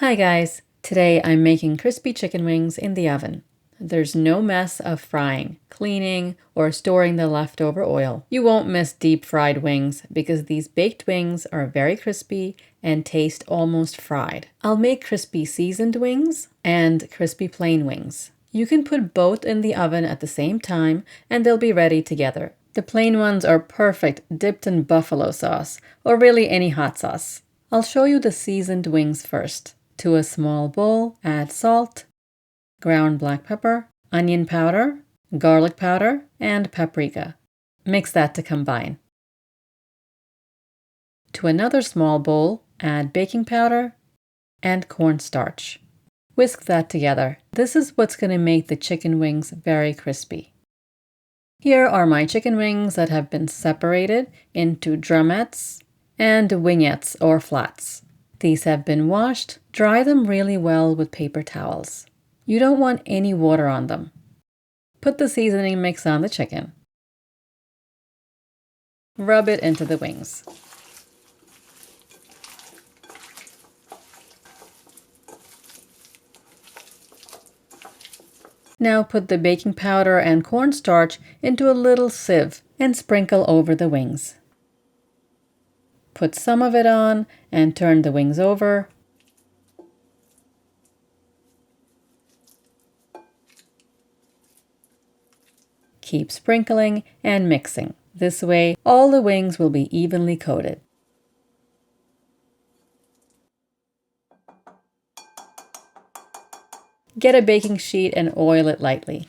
Hi guys! Today I'm making crispy chicken wings in the oven. There's no mess of frying, cleaning, or storing the leftover oil. You won't miss deep fried wings because these baked wings are very crispy and taste almost fried. I'll make crispy seasoned wings and crispy plain wings. You can put both in the oven at the same time and they'll be ready together. The plain ones are perfect dipped in buffalo sauce or really any hot sauce. I'll show you the seasoned wings first. To a small bowl, add salt, ground black pepper, onion powder, garlic powder, and paprika. Mix that to combine. To another small bowl, add baking powder and cornstarch. Whisk that together. This is what's going to make the chicken wings very crispy. Here are my chicken wings that have been separated into drumettes and wingettes or flats. These have been washed. Dry them really well with paper towels. You don't want any water on them. Put the seasoning mix on the chicken. Rub it into the wings. Now put the baking powder and cornstarch into a little sieve and sprinkle over the wings. Put some of it on and turn the wings over. Keep sprinkling and mixing. This way, all the wings will be evenly coated. Get a baking sheet and oil it lightly.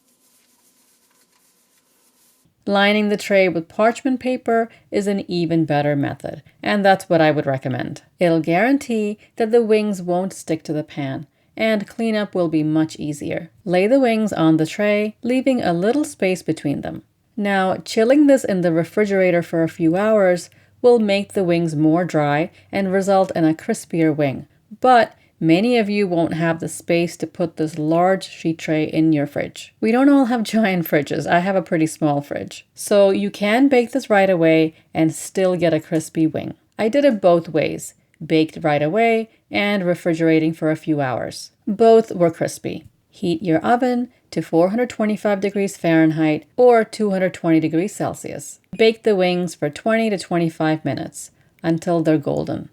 Lining the tray with parchment paper is an even better method, and that's what I would recommend. It'll guarantee that the wings won't stick to the pan, and cleanup will be much easier. Lay the wings on the tray, leaving a little space between them. Now, chilling this in the refrigerator for a few hours will make the wings more dry and result in a crispier wing, but many of you won't have the space to put this large sheet tray in your fridge. We don't all have giant fridges. I have a pretty small fridge. So you can bake this right away and still get a crispy wing. I did it both ways, baked right away and refrigerating for a few hours. Both were crispy. Heat your oven to 425 degrees Fahrenheit or 220 degrees Celsius. Bake the wings for 20 to 25 minutes until they're golden.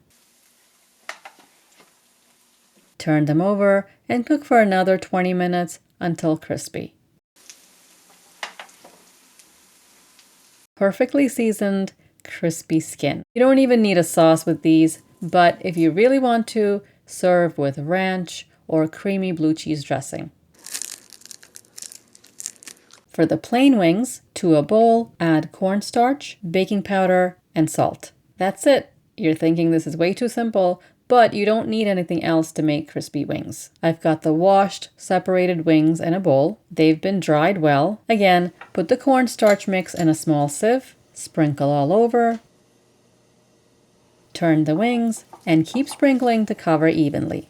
Turn them over and cook for another 20 minutes until crispy. Perfectly seasoned, crispy skin. You don't even need a sauce with these, but if you really want to, serve with ranch or creamy blue cheese dressing. For the plain wings, to a bowl, add cornstarch, baking powder, and salt. That's it. You're thinking this is way too simple, but you don't need anything else to make crispy wings. I've got the washed, separated wings in a bowl. They've been dried well. Again, put the cornstarch mix in a small sieve, sprinkle all over, turn the wings, and keep sprinkling to cover evenly.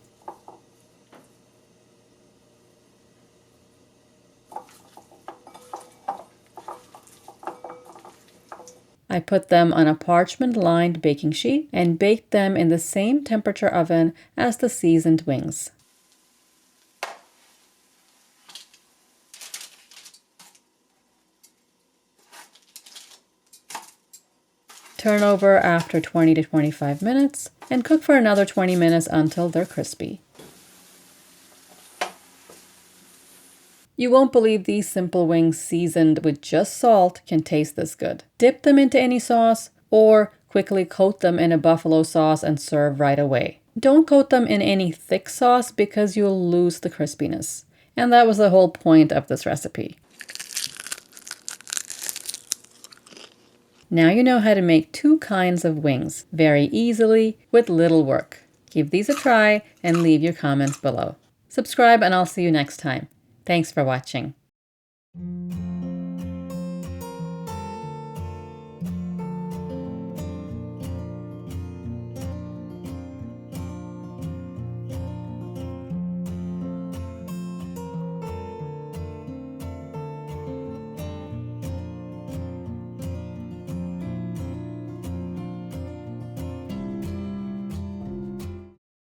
I put them on a parchment-lined baking sheet and baked them in the same temperature oven as the seasoned wings. Turn over after 20 to 25 minutes and cook for another 20 minutes until they're crispy. You won't believe these simple wings seasoned with just salt can taste this good. Dip them into any sauce or quickly coat them in a buffalo sauce and serve right away. Don't coat them in any thick sauce because you'll lose the crispiness. And that was the whole point of this recipe. Now you know how to make two kinds of wings very easily with little work. Give these a try and leave your comments below. Subscribe and I'll see you next time. Thanks for watching.